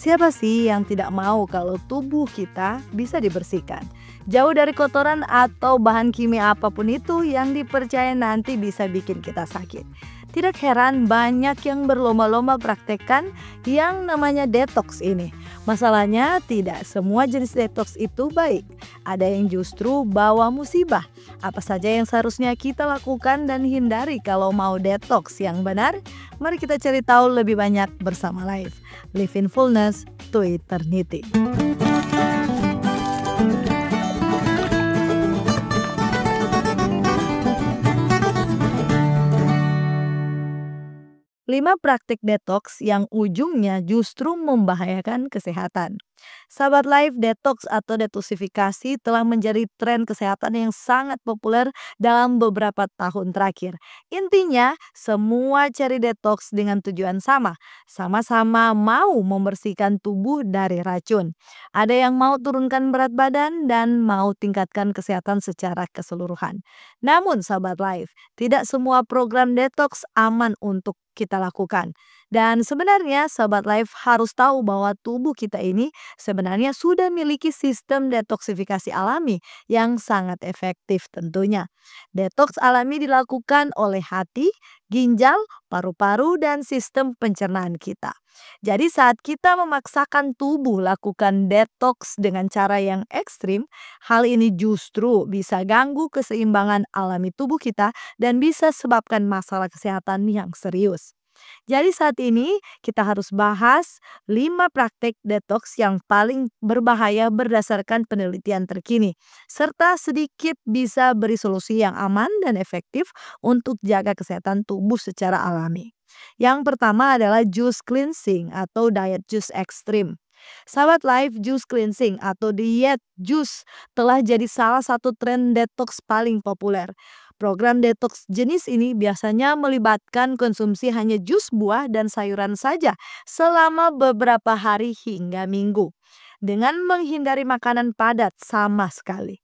Siapa sih yang tidak mau kalau tubuh kita bisa dibersihkan? Jauh dari kotoran atau bahan kimia apapun itu yang dipercaya nanti bisa bikin kita sakit. Tidak heran banyak yang berlomba-lomba praktekkan yang namanya detox ini. Masalahnya tidak semua jenis detox itu baik. Ada yang justru bawa musibah. Apa saja yang seharusnya kita lakukan dan hindari kalau mau detox yang benar? Mari kita cari tahu lebih banyak bersama Live. Live in Fullness to Eternity. 5 praktik detox yang ujungnya justru membahayakan kesehatan. Sahabat Life, detox atau detoksifikasi telah menjadi tren kesehatan yang sangat populer dalam beberapa tahun terakhir. Intinya, semua cari detox dengan tujuan sama. Sama-sama mau membersihkan tubuh dari racun. Ada yang mau turunkan berat badan dan mau tingkatkan kesehatan secara keseluruhan. Namun, sahabat Life, tidak semua program detox aman untuk kita lakukan. Dan sebenarnya sahabat Life harus tahu bahwa tubuh kita ini sebenarnya sudah memiliki sistem detoksifikasi alami yang sangat efektif tentunya. Detoks alami dilakukan oleh hati, ginjal, paru-paru, dan sistem pencernaan kita. Jadi saat kita memaksakan tubuh lakukan detoks dengan cara yang ekstrim, hal ini justru bisa ganggu keseimbangan alami tubuh kita dan bisa sebabkan masalah kesehatan yang serius. Jadi saat ini kita harus bahas 5 praktek detox yang paling berbahaya berdasarkan penelitian terkini. Serta sedikit bisa beri solusi yang aman dan efektif untuk jaga kesehatan tubuh secara alami. Yang pertama adalah juice cleansing atau diet juice ekstrim. Sahabat Life, juice cleansing atau diet jus telah jadi salah satu tren detox paling populer. Program detox jenis ini biasanya melibatkan konsumsi hanya jus buah dan sayuran saja selama beberapa hari hingga minggu. Dengan menghindari makanan padat sama sekali.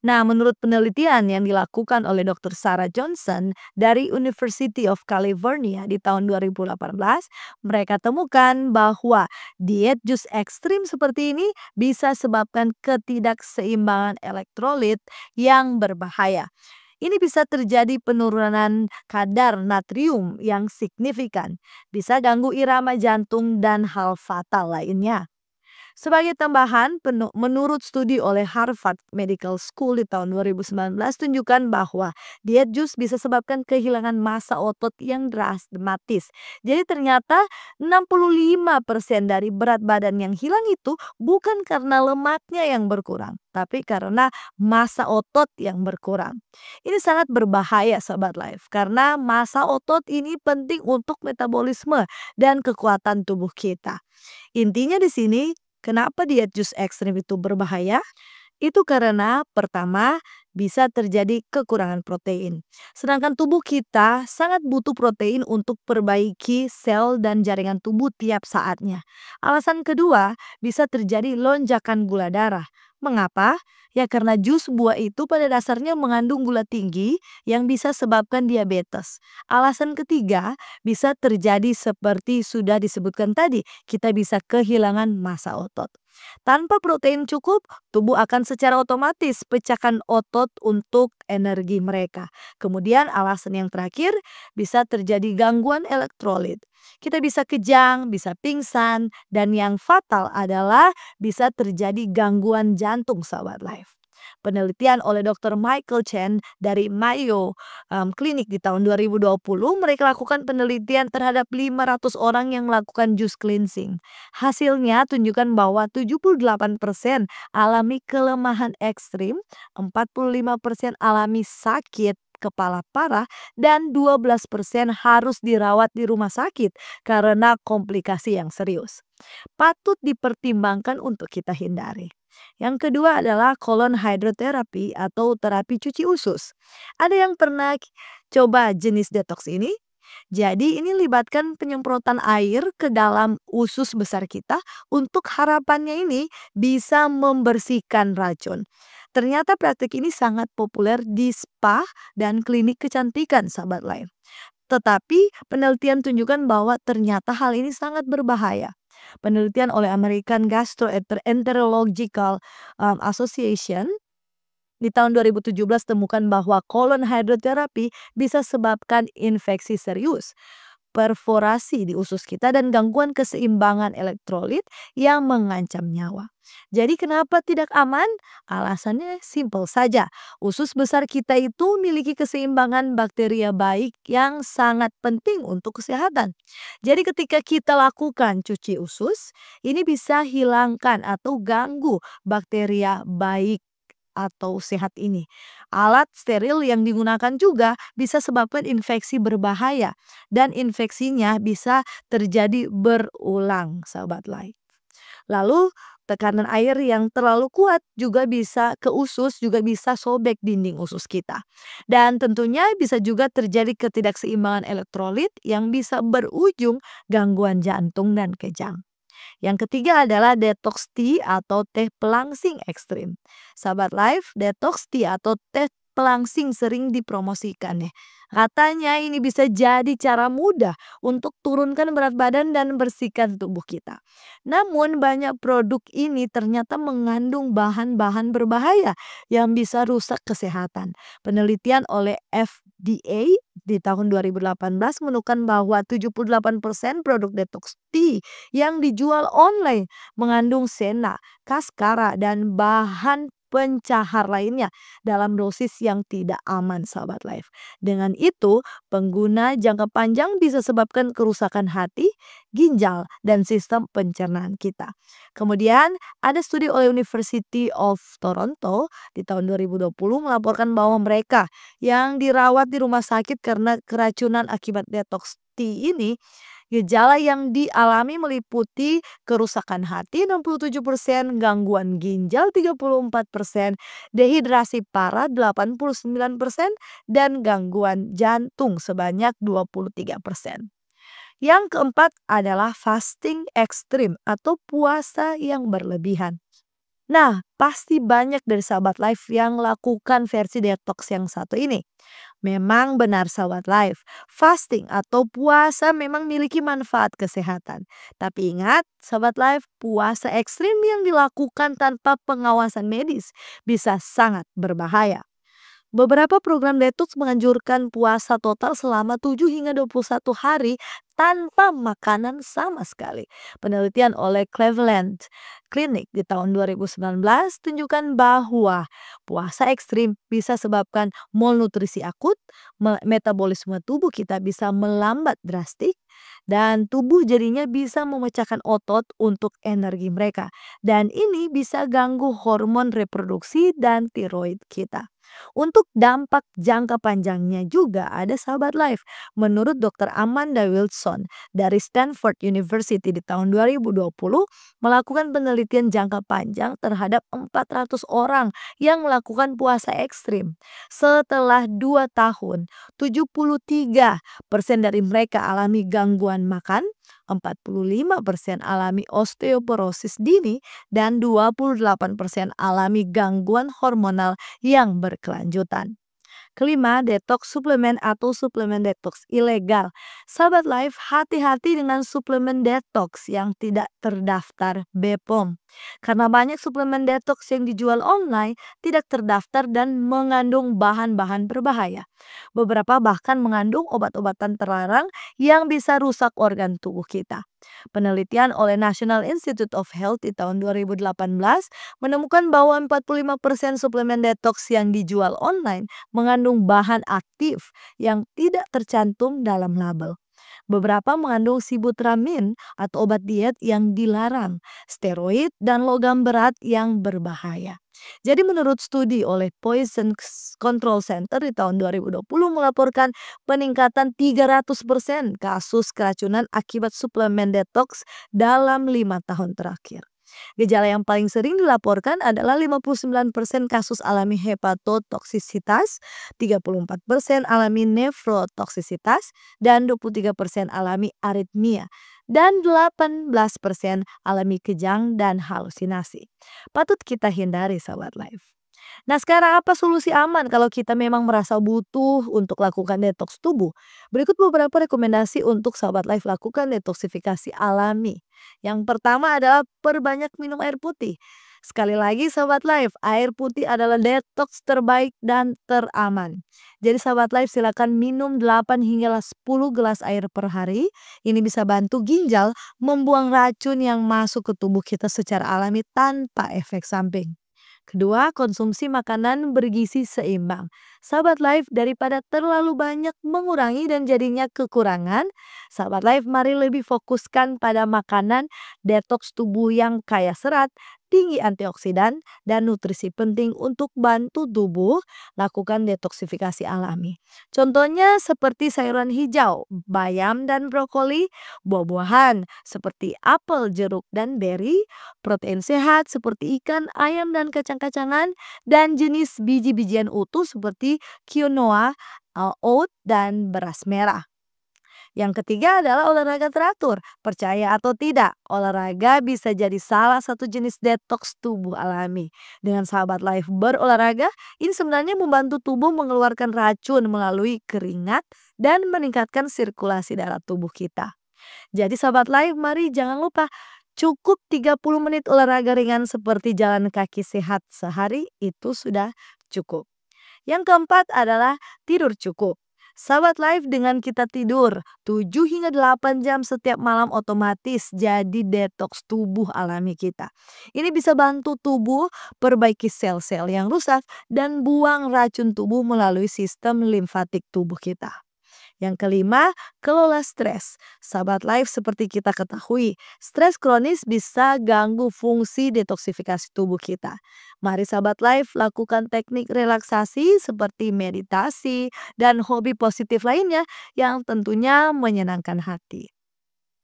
Nah, menurut penelitian yang dilakukan oleh Dr. Sarah Johnson dari University of California di tahun 2018, mereka temukan bahwa diet jus ekstrim seperti ini bisa sebabkan ketidakseimbangan elektrolit yang berbahaya. Ini bisa terjadi penurunan kadar natrium yang signifikan, bisa ganggu irama jantung dan hal fatal lainnya. Sebagai tambahan, menurut studi oleh Harvard Medical School di tahun 2019 tunjukkan bahwa diet jus bisa sebabkan kehilangan massa otot yang dramatis. Jadi ternyata 65% dari berat badan yang hilang itu bukan karena lemaknya yang berkurang, tapi karena massa otot yang berkurang. Ini sangat berbahaya sahabat Life karena massa otot ini penting untuk metabolisme dan kekuatan tubuh kita. Intinya di sini, kenapa diet jus ekstrim itu berbahaya? Itu karena pertama bisa terjadi kekurangan protein. Sedangkan tubuh kita sangat butuh protein untuk perbaiki sel dan jaringan tubuh tiap saatnya. Alasan kedua bisa terjadi lonjakan gula darah. Mengapa? Ya karena jus buah itu pada dasarnya mengandung gula tinggi yang bisa sebabkan diabetes. Alasan ketiga bisa terjadi seperti sudah disebutkan tadi, kita bisa kehilangan massa otot. Tanpa protein cukup, tubuh akan secara otomatis pecahkan otot untuk energi mereka. Kemudian alasan yang terakhir bisa terjadi gangguan elektrolit. Kita bisa kejang, bisa pingsan, dan yang fatal adalah bisa terjadi gangguan jantung sahabat Life. Penelitian oleh Dr. Michael Chen dari Mayo Clinic di tahun 2020, mereka lakukan penelitian terhadap 500 orang yang melakukan juice cleansing. Hasilnya tunjukkan bahwa 78% alami kelemahan ekstrim, 45% alami sakit kepala parah, dan 12% harus dirawat di rumah sakit karena komplikasi yang serius. Patut dipertimbangkan untuk kita hindari. Yang kedua adalah colon hydrotherapy atau terapi cuci usus. Ada yang pernah coba jenis detox ini? Jadi ini libatkan penyemprotan air ke dalam usus besar kita untuk harapannya ini bisa membersihkan racun. Ternyata praktik ini sangat populer di spa dan klinik kecantikan sahabat lain. Tetapi penelitian tunjukkan bahwa ternyata hal ini sangat berbahaya. Penelitian oleh American Gastroenterological Association di tahun 2017 temukan bahwa kolon hidroterapi bisa sebabkan infeksi serius, perforasi di usus kita dan gangguan keseimbangan elektrolit yang mengancam nyawa. Jadi kenapa tidak aman? Alasannya simpel saja. Usus besar kita itu memiliki keseimbangan bakteria baik yang sangat penting untuk kesehatan. Jadi ketika kita lakukan cuci usus, ini bisa hilangkan atau ganggu bakteria baik atau sehat ini. Alat steril yang digunakan juga bisa sebabkan infeksi berbahaya dan infeksinya bisa terjadi berulang, sahabat lain. Lalu tekanan air yang terlalu kuat juga bisa ke usus, juga bisa sobek dinding usus kita. Dan tentunya bisa juga terjadi ketidakseimbangan elektrolit yang bisa berujung gangguan jantung dan kejang. Yang ketiga adalah detox tea atau teh pelangsing ekstrim. Sahabat Life, detox tea atau teh pelangsing sering dipromosikan ya. Katanya ini bisa jadi cara mudah untuk turunkan berat badan dan bersihkan tubuh kita. Namun banyak produk ini ternyata mengandung bahan-bahan berbahaya yang bisa rusak kesehatan. Penelitian oleh FDA di tahun 2018 menunjukkan bahwa 78% produk detox tea yang dijual online mengandung sena, kaskara, dan bahan pencahar lainnya dalam dosis yang tidak aman, sahabat life. Dengan itu, pengguna jangka panjang bisa sebabkan kerusakan hati, ginjal, dan sistem pencernaan kita. Kemudian, ada studi oleh University of Toronto di tahun 2020 melaporkan bahwa mereka yang dirawat di rumah sakit karena keracunan akibat detox tea ini, gejala yang dialami meliputi kerusakan hati 67%, gangguan ginjal 34%, dehidrasi parah 89%, dan gangguan jantung sebanyak 23%. Yang keempat adalah fasting ekstrim atau puasa yang berlebihan. Nah, pasti banyak dari sahabat life yang lakukan versi detox yang satu ini. Memang benar sahabat life, fasting atau puasa memang memiliki manfaat kesehatan. Tapi ingat sahabat life, puasa ekstrim yang dilakukan tanpa pengawasan medis bisa sangat berbahaya. Beberapa program detox menganjurkan puasa total selama 7 hingga 21 hari tanpa makanan sama sekali. Penelitian oleh Cleveland Clinic di tahun 2019 tunjukkan bahwa puasa ekstrim bisa sebabkan malnutrisi akut, metabolisme tubuh kita bisa melambat drastik, dan tubuh jadinya bisa memecahkan otot untuk energi mereka. Dan ini bisa ganggu hormon reproduksi dan tiroid kita. Untuk dampak jangka panjangnya juga ada sahabat life. Menurut Dr. Amanda Wilson dari Stanford University di tahun 2020 melakukan penelitian jangka panjang terhadap 400 orang yang melakukan puasa ekstrim. Setelah 2 tahun, 73% dari mereka alami gangguan makan, 45% alami osteoporosis dini, dan 28% alami gangguan hormonal yang berkelanjutan. Kelima, detox suplemen atau suplemen detox ilegal. Sahabat life, hati-hati dengan suplemen detox yang tidak terdaftar BPOM. Karena banyak suplemen detox yang dijual online tidak terdaftar dan mengandung bahan-bahan berbahaya. Beberapa bahkan mengandung obat-obatan terlarang yang bisa rusak organ tubuh kita. Penelitian oleh National Institute of Health di tahun 2018 menemukan bahwa 45% suplemen detox yang dijual online mengandung bahan aktif yang tidak tercantum dalam label. Beberapa mengandung sibutramine atau obat diet yang dilarang, steroid, dan logam berat yang berbahaya. Jadi menurut studi oleh Poison Control Center di tahun 2020 melaporkan peningkatan 300% kasus keracunan akibat suplemen detox dalam 5 tahun terakhir. Gejala yang paling sering dilaporkan adalah 59% kasus alami hepatotoksisitas, 34% alami nefrotoksisitas, dan 23% alami aritmia, dan 18% alami kejang dan halusinasi. Patut kita hindari sahabat life. Nah, sekarang apa solusi aman kalau kita memang merasa butuh untuk lakukan detoks tubuh? Berikut beberapa rekomendasi untuk sahabat life lakukan detoksifikasi alami. Yang pertama adalah perbanyak minum air putih. Sekali lagi sahabat life, air putih adalah detoks terbaik dan teraman. Jadi sahabat life silakan minum 8 hingga 10 gelas air per hari. Ini bisa bantu ginjal membuang racun yang masuk ke tubuh kita secara alami tanpa efek samping. Kedua, konsumsi makanan bergizi seimbang. Sahabat Life, daripada terlalu banyak mengurangi dan jadinya kekurangan, sahabat Life mari lebih fokuskan pada makanan detoks tubuh yang kaya serat, tinggi antioksidan, dan nutrisi penting untuk bantu tubuh lakukan detoksifikasi alami. Contohnya seperti sayuran hijau, bayam dan brokoli, buah-buahan seperti apel, jeruk, dan beri, protein sehat seperti ikan, ayam, dan kacang-kacangan, dan jenis biji-bijian utuh seperti quinoa, oat, dan beras merah. Yang ketiga adalah olahraga teratur. Percaya atau tidak, olahraga bisa jadi salah satu jenis detoks tubuh alami. Dengan sahabat life berolahraga, ini sebenarnya membantu tubuh mengeluarkan racun melalui keringat dan meningkatkan sirkulasi darah tubuh kita. Jadi sahabat live, mari jangan lupa cukup 30 menit olahraga ringan seperti jalan kaki sehat sehari itu sudah cukup. Yang keempat adalah tidur cukup. Sahabat live, dengan kita tidur 7 hingga 8 jam setiap malam otomatis jadi detoks tubuh alami kita. Ini bisa bantu tubuh perbaiki sel-sel yang rusak dan buang racun tubuh melalui sistem limfatik tubuh kita. Yang kelima, kelola stres. Sahabat life, seperti kita ketahui, stres kronis bisa ganggu fungsi detoksifikasi tubuh kita. Mari sahabat life lakukan teknik relaksasi seperti meditasi dan hobi positif lainnya yang tentunya menyenangkan hati.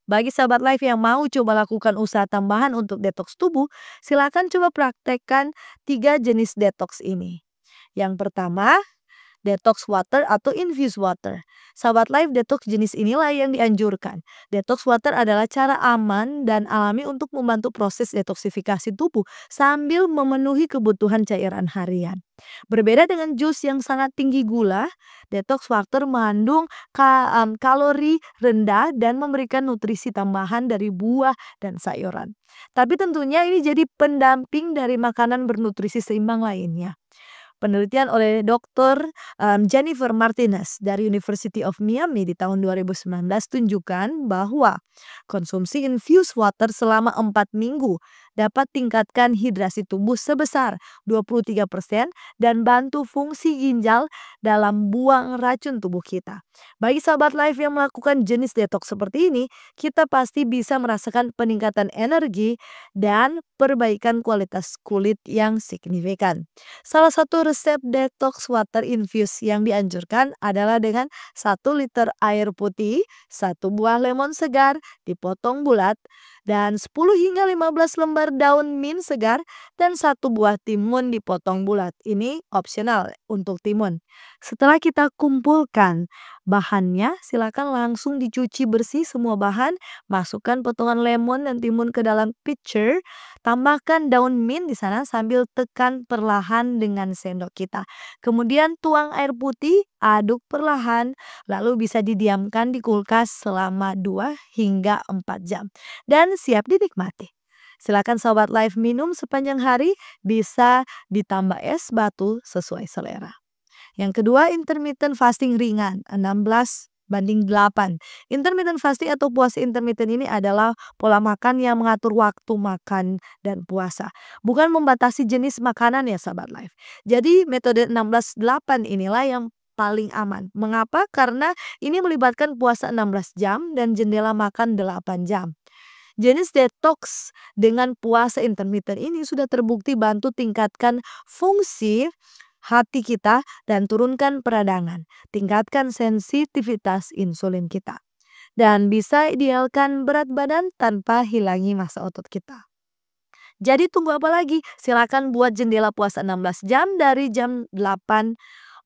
Bagi sahabat life yang mau coba lakukan usaha tambahan untuk detoks tubuh, silakan coba praktekkan 3 jenis detoks ini. Yang pertama, detox water atau infused water. Sahabat life, detox jenis inilah yang dianjurkan. Detox water adalah cara aman dan alami untuk membantu proses detoksifikasi tubuh sambil memenuhi kebutuhan cairan harian. Berbeda dengan jus yang sangat tinggi gula, detox water mengandung kalori rendah dan memberikan nutrisi tambahan dari buah dan sayuran. Tapi tentunya ini jadi pendamping dari makanan bernutrisi seimbang lainnya. Penelitian oleh Dr. Jennifer Martinez dari University of Miami di tahun 2019 tunjukkan bahwa konsumsi infused water selama 4 minggu dapat tingkatkan hidrasi tubuh sebesar 23% dan bantu fungsi ginjal dalam buang racun tubuh kita. Bagi sahabat life yang melakukan jenis detox seperti ini, kita pasti bisa merasakan peningkatan energi dan perbaikan kualitas kulit yang signifikan. Salah satu resep detox water infused yang dianjurkan adalah dengan 1 liter air putih, 1 buah lemon segar dipotong bulat, dan 10 hingga 15 lembar daun mint segar, dan 1 buah timun dipotong bulat. Ini opsional untuk timun. Setelah kita kumpulkan bahannya, silakan langsung dicuci bersih semua bahan, masukkan potongan lemon dan timun ke dalam pitcher. Tambahkan daun mint di sana sambil tekan perlahan dengan sendok kita. Kemudian tuang air putih, aduk perlahan, lalu bisa didiamkan di kulkas selama 2 hingga 4 jam. Dan siap dinikmati. Silakan sobat live minum sepanjang hari, bisa ditambah es batu sesuai selera. Yang kedua, intermittent fasting ringan, 16:8. Intermittent fasting atau puasa intermittent ini adalah pola makan yang mengatur waktu makan dan puasa, bukan membatasi jenis makanan ya sahabat life. Jadi metode 16:8 inilah yang paling aman. Mengapa? Karena ini melibatkan puasa 16 jam dan jendela makan 8 jam. Jenis detox dengan puasa intermittent ini sudah terbukti bantu tingkatkan fungsi hati kita dan turunkan peradangan, tingkatkan sensitivitas insulin kita, dan bisa idealkan berat badan tanpa hilangi massa otot kita. Jadi tunggu apa lagi? Silakan buat jendela puasa 16 jam dari jam 8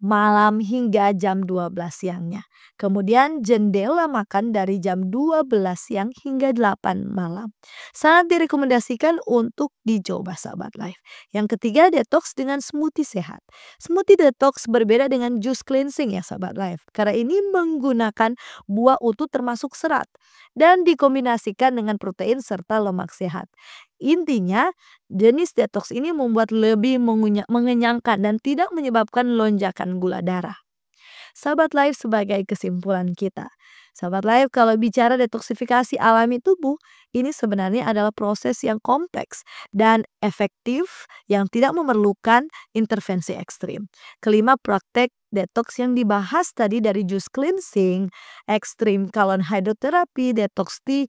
malam hingga jam 12 siangnya. Kemudian jendela makan dari jam 12 siang hingga 8 malam. Sangat direkomendasikan untuk dicoba sahabat life. Yang ketiga, detox dengan smoothie sehat. Smoothie detox berbeda dengan jus cleansing ya sahabat life. Karena ini menggunakan buah utuh termasuk serat dan dikombinasikan dengan protein serta lemak sehat. Intinya, jenis detox ini membuat lebih mengenyangkan dan tidak menyebabkan lonjakan gula darah. Sahabat Life, sebagai kesimpulan kita. Sahabat Life, kalau bicara detoksifikasi alami tubuh, ini sebenarnya adalah proses yang kompleks dan efektif yang tidak memerlukan intervensi ekstrim. Kelima, praktek detox yang dibahas tadi dari jus cleansing, ekstrim colon hydrotherapy, detox tea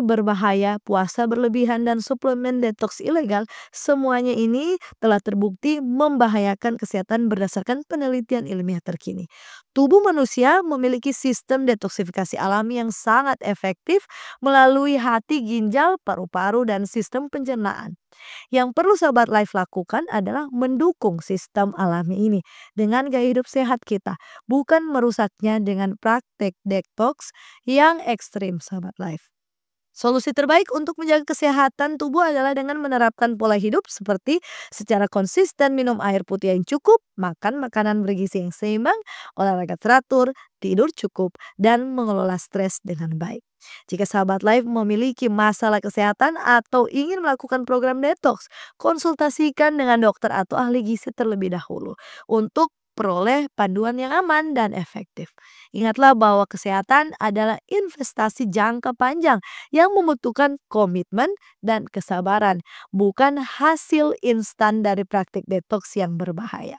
berbahaya, puasa berlebihan, dan suplemen detox ilegal, semuanya ini telah terbukti membahayakan kesehatan berdasarkan penelitian ilmiah terkini. Tubuh manusia memiliki sistem detoksifikasi alami yang sangat efektif melalui hati, ginjal, paru-paru, dan sistem pencernaan. Yang perlu sahabat life lakukan adalah mendukung sistem alami ini dengan gaya hidup sehat kita, bukan merusaknya dengan praktek detox yang ekstrim sahabat life. Solusi terbaik untuk menjaga kesehatan tubuh adalah dengan menerapkan pola hidup seperti secara konsisten minum air putih yang cukup, makan makanan bergizi yang seimbang, olahraga teratur, tidur cukup, dan mengelola stres dengan baik. Jika sahabat life memiliki masalah kesehatan atau ingin melakukan program detox, konsultasikan dengan dokter atau ahli gizi terlebih dahulu untuk peroleh panduan yang aman dan efektif. Ingatlah bahwa kesehatan adalah investasi jangka panjang yang membutuhkan komitmen dan kesabaran, bukan hasil instan dari praktik detox yang berbahaya.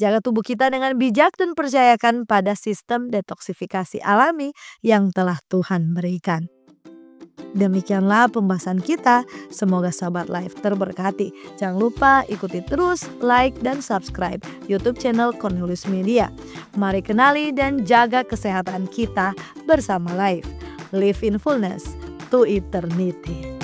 Jaga tubuh kita dengan bijak dan percayakan pada sistem detoksifikasi alami yang telah Tuhan berikan. Demikianlah pembahasan kita. Semoga sahabat life terberkati. Jangan lupa ikuti terus, like, dan subscribe YouTube channel Cornelius Media. Mari kenali dan jaga kesehatan kita bersama Life. Live in fullness to eternity.